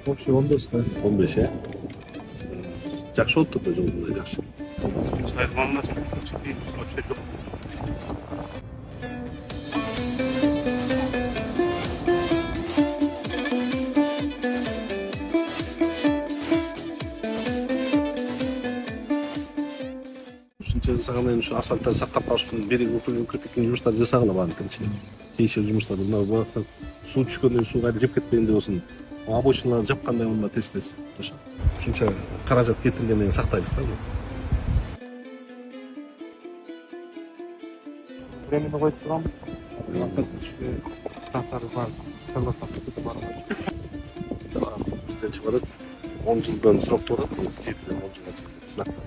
Вообще 15 да. 15 э? Жакшы болуптур да, жолдо жакшы. Sayılmaz. Çünkü o şey yok. Ушунча жасагандан кийин ушу асфальттарды сактап калыш үчүн бери кирпичтин жумуштарды жасагыла баардыгынчы. Тиешелүү жумуштарды мына буяктан суу түшкөндөн кийин суу кайра жеп кетпегендей болсун. Обочиналарды жапкандай болду тез ошо. Ушунча каражат кетиргенден кийин сактайлык да. Времени коюп турам. Тактары бар. Согласно кетип барам. Бизден чыгарат 10 жылдан сурап турат, жерден 10 жылга чыгып знактар.